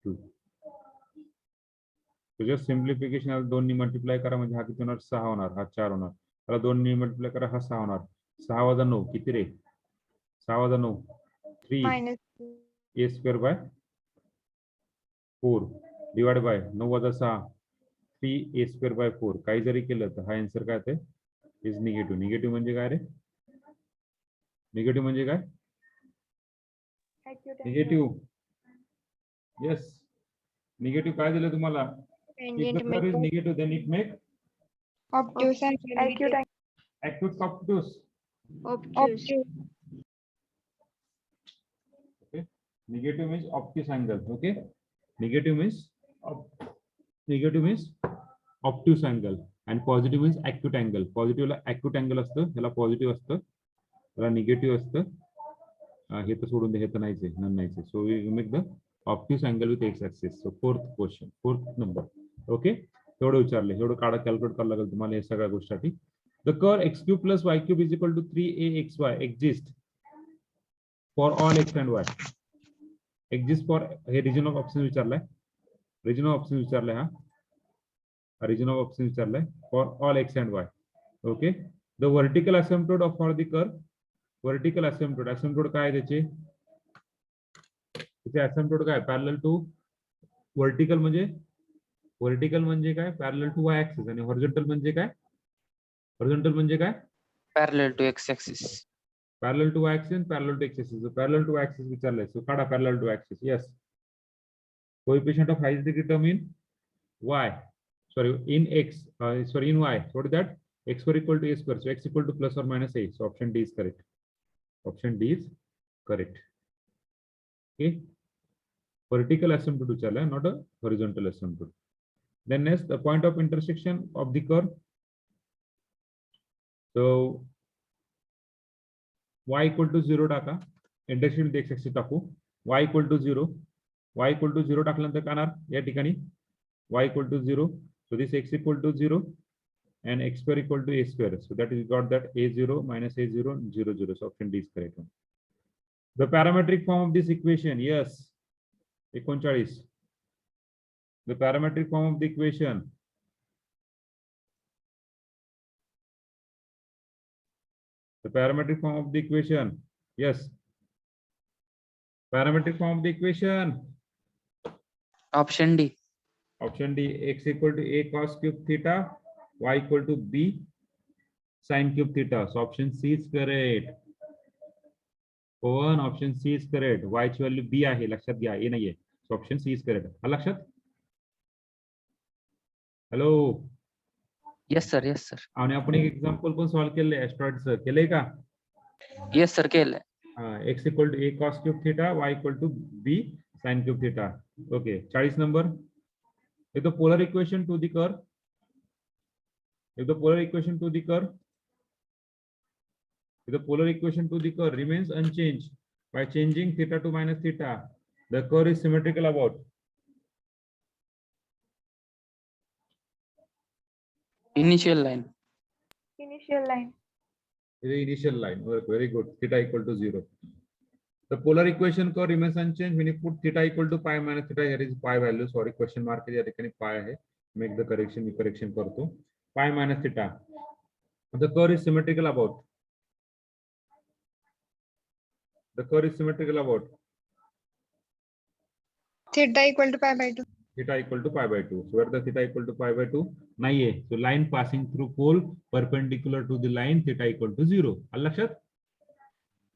[SPEAKER 1] 2. So just simplification दोन्ही multiply करा म्हणजे हा किती होणार? 6 होणार, हा 4 होणार. त्याला दोन्ही मल्टिप्लाय करा, हा 6 होणार. 6 वजा 9 किती रे? 6 वजा 9 3
[SPEAKER 2] minus
[SPEAKER 1] a square by 4 divided by 9 वजा 6 3a square by 4. काही जरी केलं तर हा आन्सर काय येते? Is negative. निगेटिव्ह म्हणजे काय रे? निगेटिव्ह म्हणजे काय? निगेटिव्ह. येस. निगेटिव्ह काय दिलं तुम्हाला? If the curve is negative, then it make
[SPEAKER 2] obtuse and acute
[SPEAKER 1] acute obtuse.
[SPEAKER 4] Obtuse.
[SPEAKER 1] Okay. Negative means obtuse angle. Okay. Negative means obtuse angle, and positive means acute angle. Positive La acute angle असतं, याला positive असतं, याला negative असतं. हे तर सोडून दे, हे तर नाहीच आहे, नन नाहीच आहे. So we make the obtuse angle with x axis. So fourth question, fourth number. Okay. एवढं विचारले, एवढं काढा, कॅल्क्युलेट करावं लागेल तुम्हाला या सगळ्या गोष्टीसाठी. The curve x cube plus y cube is equal to 3axy exist for all x and y. exist for हे रिजन ऑफ ऑप्शन विचारलाय, रिजन ऑफ ऑप्शन विचारलाय, हा रिजन ऑफ ऑप्शन विचारलाय for all x and y. ओके. The vertical asymptote of for the curve. Vertical asymptote, asymptote काय त्याचे? त्याचे असिम्प्टोड काय? पॅरलल टू वर्टिकल म्हणजे काय? Parallel to y axis. आणि हॉरिझॉन्टल म्हणजे काय? हॉरिझॉन्टल म्हणजे काय?
[SPEAKER 3] Parallel to x axis.
[SPEAKER 1] Parallel to y axis, parallel to x axis. Parallel to y axis विचारलंय, सो काढा parallel to y axis. Yes. Coefficient of highest degree term in y, sorry in x, sorry in y. What is that? x square equal to a square. So x equal to plus or minus a. So option D is correct. Option D is correct. Okay. Vertical asymptote विचारलाय, not a horizontal asymptote. Then next, the point of intersection of the curve. So y equal to 0 टाका, intersection with x axis टाकू. y equal to 0, y equal to 0 टाकल्यानंतर काय होणार या ठिकाणी? y equal to 0, so this x equal to 0 and x square equal to a square. So that is got that a0 minus a0 0 0. So option D is correct one. The parametric form of this equation, yes, 39. The parametric form of the equation. The parametric form of the equation. Yes. Parametric form of the equation.
[SPEAKER 3] Option D.
[SPEAKER 1] Option D. X equal to a cos cube theta, y equal to b sin cube theta. So option C is correct. One option C is correct. Y ची value B आहे, लक्षात घ्या, A नाहीये. So option C is correct. हा लक्षात? Hello.
[SPEAKER 3] Yes sir, yes sir.
[SPEAKER 1] आणि आपण एक एक्झाम्पल पण सॉल्व्ह केलंय ऍस्ट्रॉइडचं, केलंय का?
[SPEAKER 3] येस सर, केलंय.
[SPEAKER 1] X equal to A cos cube theta, Y equal to B sin cube theta. Okay, 40 number. If the polar equation to the curve, if the polar equation to the curve, if the polar equation to the curve remains unchanged by changing theta to minus theta, the curve is symmetrical about
[SPEAKER 3] Initial line.
[SPEAKER 2] Initial line.
[SPEAKER 1] the initial line. Work, very good. Theta equal to 0. The polar equation curve remains unchanged when you put theta equal to pi minus theta. Here is pi value. Sorry, question mark is here. Pi hai. Make the correction. We correction karto. Pi minus theta. The curve is symmetrical about. The curve is symmetrical about.
[SPEAKER 2] Theta equal to pi by 2.
[SPEAKER 1] Theta equal to pi by 2. So where the theta equal to pi by 2? Nahi hai. So line passing through pole perpendicular to the line theta equal to 0. लक्षात?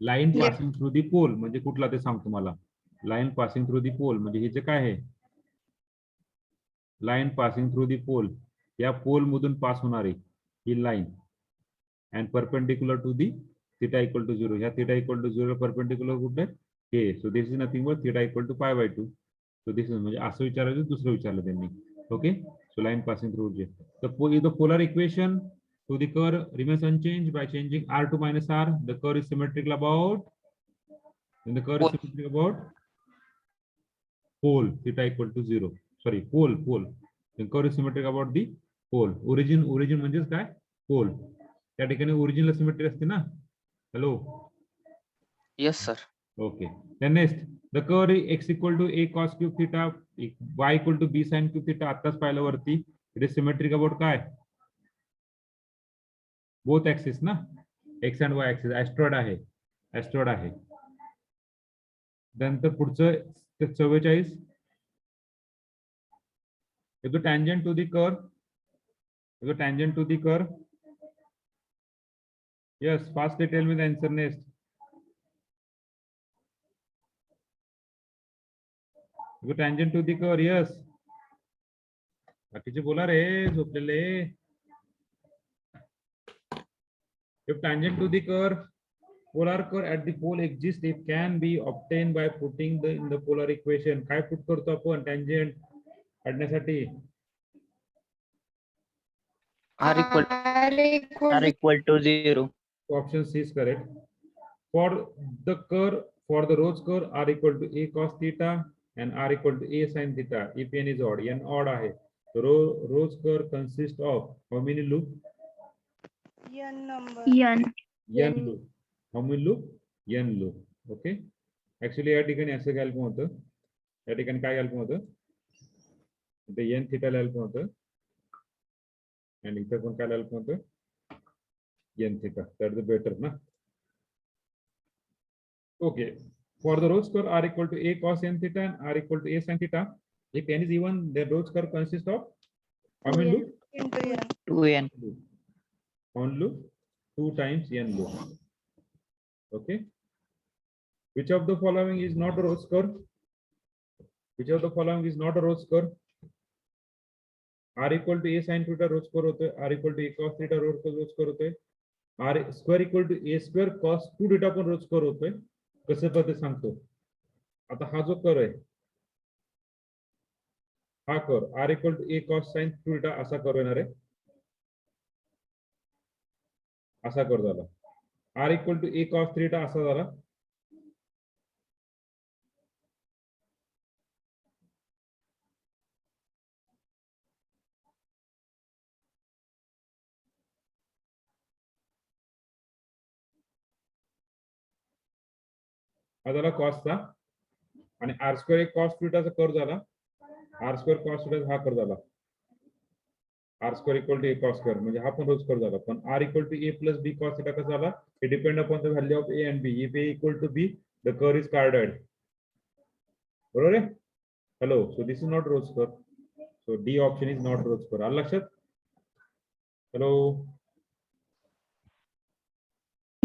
[SPEAKER 1] Line
[SPEAKER 2] Yes.
[SPEAKER 1] passing through the pole म्हणजे कुठला ते सांग तुम्हाला. Line passing through the pole म्हणजे हे जे काय आहे? Line passing through the pole. या पोल मधून पास होणारी ही line and perpendicular to the theta equal to 0. ह्या theta equal to 0 perpendicular कुठे? हे. So this is nothing but theta equal to pi by 2. So this is म्हणजे असं विचारायचं, दुसरं विचारलं त्यांनी. Okay, so line passing through j. The polar equation to the curve remains unchanged by changing r to minus r. The curve is symmetrical about. Then the curve is symmetrical about pole theta equal to 0. Sorry, pole. The curve is symmetrical about the pole. Origin म्हणजेच काय? Pole. त्या ठिकाणी ओरिजिनला symmetry असते ना. Hello.
[SPEAKER 3] Yes sir.
[SPEAKER 1] Okay. Then next, the curve x equal to a cos cube theta, y equal to b sin cube theta. आत्ताच पाहिलं वरती. It is symmetric about काय? Both axes ना. X and y axis. Asteroid आहे. नंतर पुढचं 44. If the tangent to the curve, yes, fastly tell me the answer next. If the tangent to the curve, yes. बाकीचे बोला रे झोपलेले. If tangent to the curve, polar curve at the pole exists, it can be obtained by putting in the polar equation. काय put करतो आपण tangent काढण्यासाठी?
[SPEAKER 3] R equal to 0.
[SPEAKER 1] Option C is correct. For the Rhodes curve, r equal to a cos theta and r equal to a sin theta. If n is odd, n odd आहे. The Rhodes curve consists of how many loop?
[SPEAKER 4] N number.
[SPEAKER 1] N loop. How many loop? N loop. Okay. Actually या ठिकाणी असं घ्यायला पण होतं. या ठिकाणी काय घ्यायला पण होतं? इथे n theta घ्यायला पण होतं. आणि इथे पण काय घ्यायला पण होतं? N theta. That's the better ना. Okay. For the Rhodes curve, r equal to a cos n theta and r equal to a sin theta. If n is even, the Rhodes curve consists of how many loop?
[SPEAKER 3] 2n.
[SPEAKER 1] One loop, 2 times n loop. Okay. Which of the following is not a Rhodes curve? Which of the following is not a Rhodes curve? R equal to a sin theta Rhodes curve होते. R equal to a cos theta Rhodes curve होते. R square equal to a square cos 2 theta पण Rhodes curve होते. कसं पद्धत सांगतो? आता हा जो कर्व आहे, हा curve r equal to a cos sin 2 theta असा कर्व येणार आहे. असा कर्व झाला. r equal to a cos 3 theta असा झाला. हा झाला कॉसचा आणि r स्क्वेअर एक cos थीटाचा कर्व झाला. r स्क्वेअर cos थीटा हा कर्व झाला. r square equal to a cos square म्हणजे हा पण रोज कर्व झाला. पण r equal to a plus b cos theta कसा झाला? It depend upon the value of a and b. If a equal to b, the curve is cardioid. बरोबर आहे? Hello. So this is not Rhodes curve. So D option is not Rhodes curve. आलं लक्षात? Hello.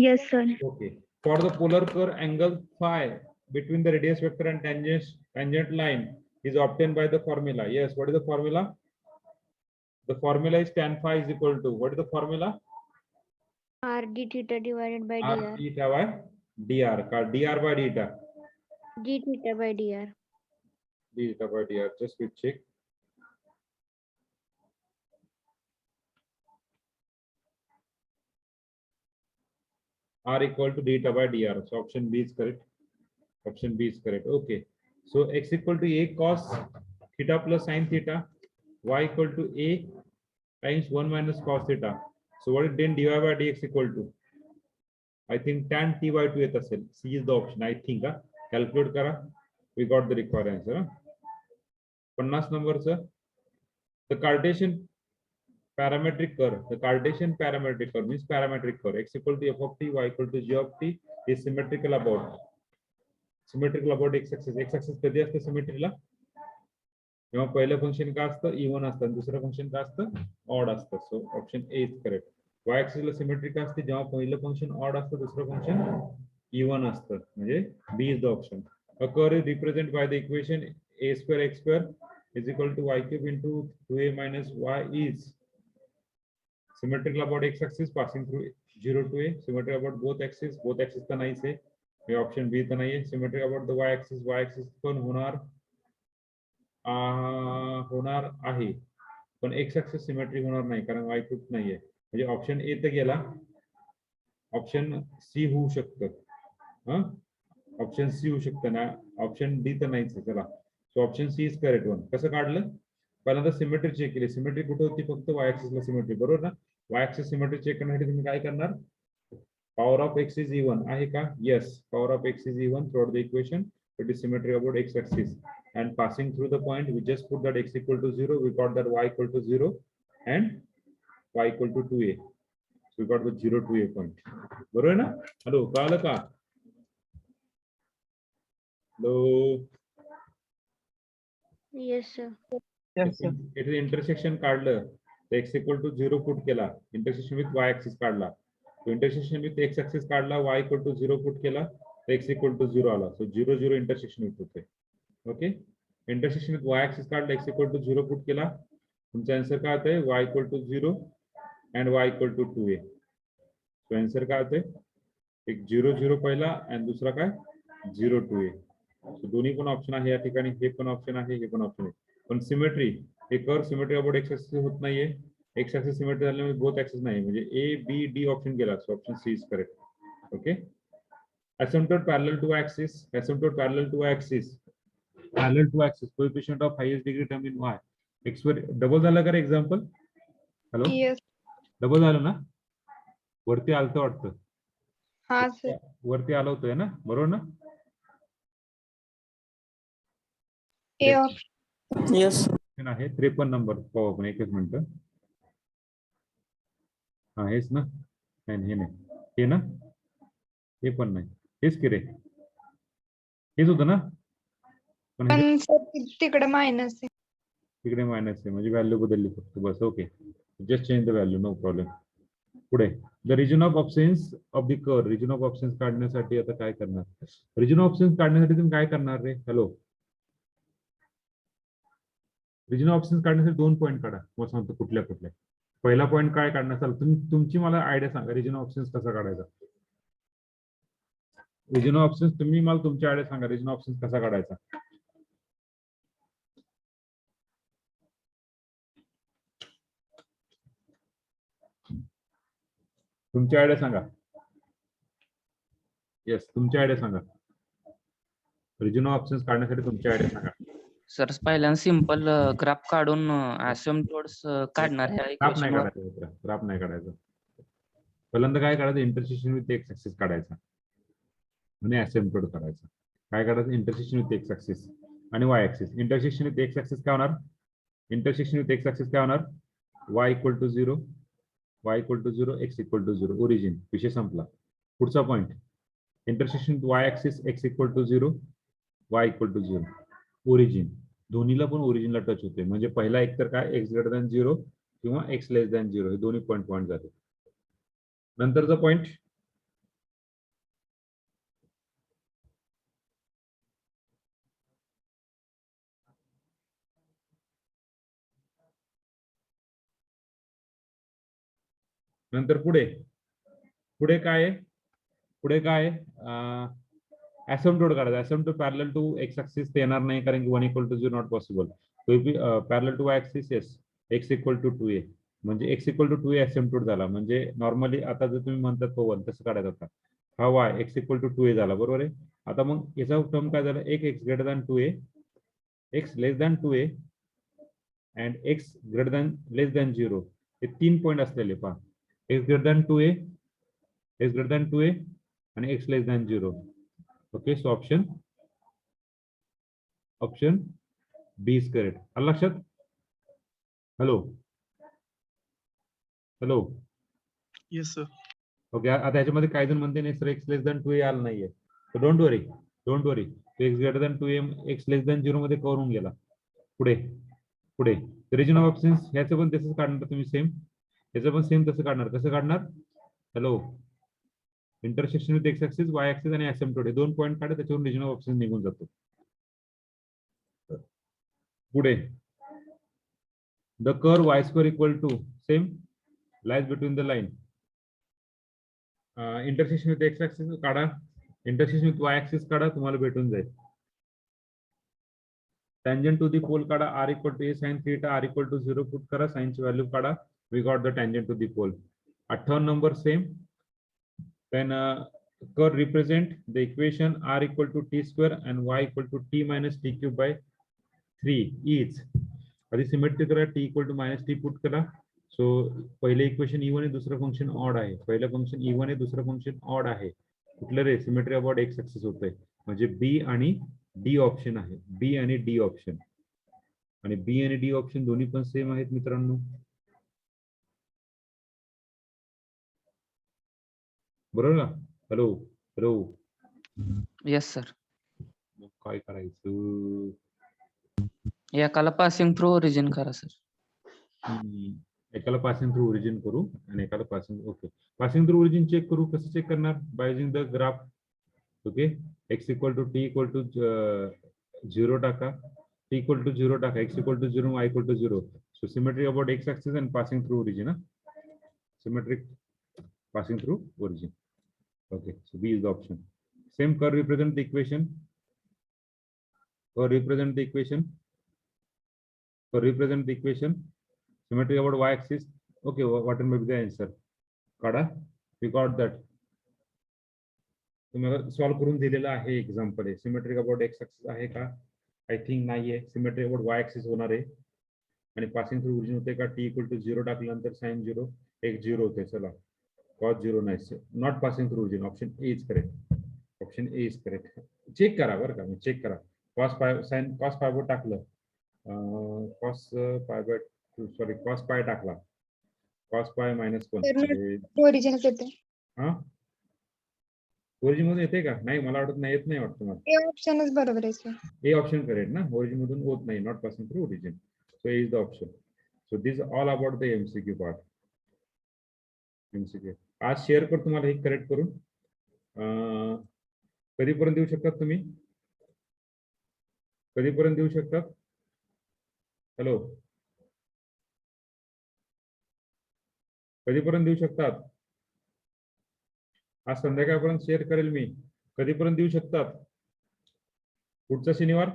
[SPEAKER 2] Yes, sir.
[SPEAKER 1] Okay. For the polar curve, angle phi between the radius vector and tangent line is obtained by the formula. Yes, what is the formula? The formula is tan phi is equal to, what is the formula?
[SPEAKER 2] R d theta divided by
[SPEAKER 1] R
[SPEAKER 2] dr.
[SPEAKER 1] theta by dr. Dr by theta.
[SPEAKER 2] D theta by dr.
[SPEAKER 1] Theta by dr. Just we check. R equal to theta by dr. So option B is correct. Option B is correct. Okay. So x equal to a cos theta plus sin theta. Y equal to a times 1 minus cos theta. So what is then dy by dx equal to? I think tan t by 2 येत असेल. C is the option. I think. Calculate करा. We got the required answer. 50 number sir. The Cartesian parametric curve. The Cartesian parametric curve means parametric curve. X equal to f of t, y equal to g of t is symmetrical about x axis. X axis कधी असते सिमेट्रीला? जेव्हा पहिलं function काय असतं even असतं आणि दुसरं function काय असतं ऑड असतं. So option A is correct. y axis ला सिमेट्री काय असते? जेव्हा पहिलं फंक्शन ऑड असतं दुसरं फंक्शन इवन असतं. म्हणजे B is the option. A curve is represented by the equation a square x square is equal to y cube into 2a minus y is symmetrical about x axis passing through 0 to a. Symmetrical about both axes तर नाहीच आहे. हे option B तर नाहीये. Symmetrical about the y axis पण होणार आहे पण x axis symmetry होणार नाही कारण वाय क्यूब नाहीये. म्हणजे ऑप्शन ए तर गेला. ऑप्शन सी होऊ शकतं. ऑप्शन सी होऊ शकतं ना. ऑप्शन डी तर नाहीच आहे. चला so option C is correct one. कसं काढलं? पहिल्यांदा सिमेट्री चेक केली. सिमेट्री कुठे होती? फक्त वाय ऍक्सिसला सिमेट्री. बरोबर ना. वाय ऍक्सिस सिमेट्री चेक करण्यासाठी तुम्ही काय करणार? Power of x is even आहे का? Yes. Power of x is even through the equation. It is symmetric about x axis and passing through the point we just put that x equal to 0. We got that y equal to 0 and y equal to 2a. So we got the 0 to a point. बरोबर ना? Hello कळलं का? Hello.
[SPEAKER 2] Yes, sir.
[SPEAKER 1] It is intersection काढलं. x equal to 0 put केला. Intersection with y axis काढला. So intersection with x axis काढला. y equal to 0 put केला. x equal to 0 आला. So 0 0 intersection with होते. Okay. Intersection with y axis काढला. x equal to 0 put केला. तुमचा answer काय होतंय? y equal to 0 and y equal to 2a. So answer काय होतंय? एक 0 0 पहिला आणि दुसरा काय 0 2a. सो दोन्ही पण ऑप्शन आहे या ठिकाणी. हे पण ऑप्शन आहे, हे पण ऑप्शन आहे. पण सिमेट्री हे curve symmetry about x axis होत नाहीये. एक्स ऍक्सिस सिमेट्री झाल्यामुळे बोथ ऍक्सिस नाही. म्हणजे ए बी डी ऑप्शन गेला. So option C is correct. Okay. Asymptote parallel to axis. Asymptote parallel to axis. Parallel to axis. Coefficient of highest degree term in y. X were double झालं का रे example? Hello.
[SPEAKER 2] Yes.
[SPEAKER 1] Double झालं ना? वरती आलतं वाटतं.
[SPEAKER 2] हा sir.
[SPEAKER 1] वरती आलं होतंय ना? बरोबर ना?
[SPEAKER 2] A option.
[SPEAKER 4] Yes.
[SPEAKER 1] आहे 53 नंबर. पाहू आपण एकच मिनिट. हा हेच ना? नाही हे नाही. हे ना? हे पण नाही. हेच की रे. हेच होतं ना?
[SPEAKER 2] पण सर तिकडे मायनस आहे.
[SPEAKER 1] तिकडे मायनस आहे म्हणजे व्हॅल्यू बदलली फक्त बस. Okay. Just change the value. No problem. पुढे the region of absence of the curve. Region of absence काढण्यासाठी आता काय करणार? रिजन ऑफ ऑब्सेन्स काढण्यासाठी तुम्ही काय करणार रे? हॅलो. रिजन ऑफ ऑब्सेन्स काढण्यासाठी 2 पॉईंट काढा. मग सांगतो कुठल्या कुठल्या. पहिला पॉईंट काय काढण्याचा तुमची मला आयडिया सांगा. रिजन ऑफ ऑब्सेन्स कसा काढायचा? रिजन ऑफ ऑब्सेन्स तुम्ही मला तुमची आयडिया सांगा. रिजन ऑफ ऑब्सेन्स कसा काढायचा? तुमची आयडिया सांगा. येस तुमची idea Sanga. Region of absence काढण्यासाठी तुमची आयडिया सांगा.
[SPEAKER 3] सर पहिल्यांदा सिंपल ग्राफ काढून असिम्प्टोट्स काढणार आहे
[SPEAKER 1] ग्राफ नाही
[SPEAKER 3] इक्वेशनवर.
[SPEAKER 1] काढायचं. ग्राफ नाही काढायचं. पहिल्यांदा काय काढायचं? इंटरसेक्शन विथ एक्स ऍक्सिस काढायचा आणि असिम्प्टोट करायचा. काय काढायचं? इंटरसेक्शन विथ एक्स ऍक्सिस आणि y axis. Intersection with x axis काय होणार? इंटरसेक्शन विथ एक्स ऍक्सिस काय होणार? y equal to 0, y equal to 0, x equal to 0. Origin. विषय संपला. पुढचा point intersection with y axis x equal to 0, y equal to 0. Origin. दोन्हीला पण ओरिजिनला टच होते. म्हणजे पहिला एक तर काय x ग्रेटर दॅन 0 किंवा x लेस दॅन 0 हे दोन्ही पॉईंट झाले. नंतरचा पॉईंट नंतर पुढे पुढे काय आहे? पुढे काय आहे? asymptote काढायचा. asymptote parallel to x axis येणार नाही, कारण की 1 = 0 not possible. Parallel to y axis yes, x = 2a, म्हणजे x = 2a asymptote झाला. म्हणजे नॉर्मली आता जर तुम्ही म्हणतात पवन तसं काढायचं होता. हा y x = 2a झाला, बरोबर आहे. आता मग याचा टर्म काय झाला? एक x greater than 2a, x less than 2a and x greater than less than 0. Hey 3 point असलेले पहा. x greater than 2a, x greater than 2a आणि x less than 0. Okay, so option B is correct. आलं लक्षात? Hello hello.
[SPEAKER 5] Yes sir.
[SPEAKER 1] Okay, आता ह्याच्यामध्ये काही जण म्हणते नाही sir x less than 2a आलं नाहीये. तर don't worry, x greater than 2a x less than 0 मध्ये करून गेला. पुढे पुढे रिजन ऑफ ऑप्शन्स ह्याचं पण तसंच काढणार तुम्ही, सेम ह्याचं पण सेम तसं काढणार. कसं काढणार? Hello, intersection with x axis, Y axis आणि asymptote हे 2 पॉईंट काढा, त्याच्यावरून रिजन ऑफ ऑप्शन निघून जातो. पुढे the curve y square equal to same lies between the line. Intersection with x axis काढा, इंटरसेक्शन विथ वाय ऍक्सिस काढा, तुम्हाला भेटून जाईल. टँजंट टू द पोल काढा, r = a sin θ, r = 0 put करा, sin ची व्हॅल्यू काढा, we got the tangent to the pole. 58 number same. Then curve represent the equation r = t² and y = t - t³ by 3 each. आधी symmetry करा, t = -t put करा. सो पहिले equation even आहे, दुसरं function odd आहे. पहिलं function even आहे, दुसरं फंक्शन ऑड आहे. कुठलं रे? सिमेट्री अबाउट एक्स ऍक्सिस होतंय, म्हणजे बी आणि डी ऑप्शन आहे. बी आणि डी ऑप्शन, आणि बी आणि डी ऑप्शन दोन्ही पण सेम आहेत मित्रांनो. बरोबर ना? Hello hello.
[SPEAKER 3] Yes sir.
[SPEAKER 1] मग काय करायचं?
[SPEAKER 3] एकाला पासिंग थ्रू ओरिजिन करा सर.
[SPEAKER 1] एकाला पासिंग थ्रू ओरिजिन करू आणि एकाला passing. Okay, passing through origin check करू. कसं चेक करणार? By using the graph. Okay, x = t = 0 टाका, t = 0 टाका, x = 0, y = 0. So symmetry about x axis and passing through origin. Symmetric passing through origin. Okay, so B is the option. Same curve represent the equation. Curve represent the equation. Curve represent the equation. Symmetry about y-axis. Okay, what may be the answer? Kada, we got that. तुम्हाला solve करून दिलेला आहे example आहे. Symmetric about x axis आहे का? I think नाहीये. Symmetric about Y axis होणार आहे. आणि पासिंग थ्रू ओरिजिन होते का? t = 0 टाकल्यानंतर sin 0 एक 0 होते. चला, cos 0 नाही, not passing through origin. Option A is correct. Option A is correct. Check करा बरं का, चेक करा. cos पाय sin cos पाय वर टाकलं, cos pi by sorry cos पाय टाकला, cos पाय -1.
[SPEAKER 2] ओरिजिनच येते.
[SPEAKER 1] हा, ओरिजिन मधून येते का? नाही, मला वाटत नाही, येत नाही वाटतं मला.
[SPEAKER 2] हे ऑप्शनच बरोबर आहे सर.
[SPEAKER 1] ए ऑप्शन करेक्ट ना, ओरिजिन मधून होत नाही, not passing through origin. So A is the option. So this all about the MCQ part. MCQ आज शेअर कर तुम्हाला हे करेक्ट करून. कधीपर्यंत देऊ शकतात तुम्ही? कधीपर्यंत देऊ शकतात? हॅलो, कधीपर्यंत देऊ शकतात? आज संध्याकाळपर्यंत शेअर करेल मी. कधीपर्यंत देऊ शकतात? पुढचा शनिवार?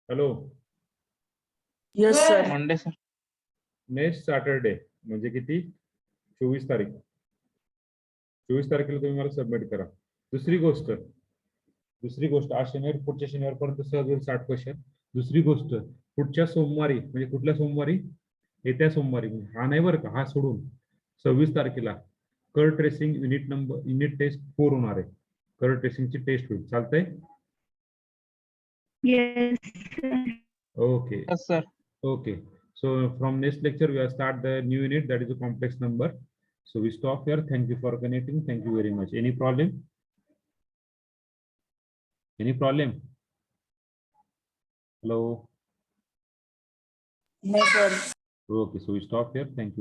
[SPEAKER 1] Hello,
[SPEAKER 5] yes sir.
[SPEAKER 3] Monday sir.
[SPEAKER 1] Next Saturday म्हणजे किती? 24 तारीख. 24 तारखेला तुम्ही मला सबमिट करा. दुसरी गोष्ट आज शनिवार, पुढच्या शनिवारपर्यंत सहज होईल 60 क्वेश्चन. दुसरी गोष्ट, पुढच्या सोमवारी, म्हणजे कुठल्या सोमवारी? येत्या सोमवारी, हा नाही बरं का, हा सोडून 26 तारखेला कर्व ट्रेसिंग युनिट टेस्ट 4 होणार आहे. कर्व ट्रेसिंगची टेस्ट होईल. चालतंय? Okay.
[SPEAKER 3] Yes sir.
[SPEAKER 1] Okay, so from next lecture we will start the new unit, that is a complex number. So we stop here. Thank you for connecting. Thank you very much. Any problem? Any problem? Hello.
[SPEAKER 5] No sir.
[SPEAKER 1] Okay, so we stop here. Thank you.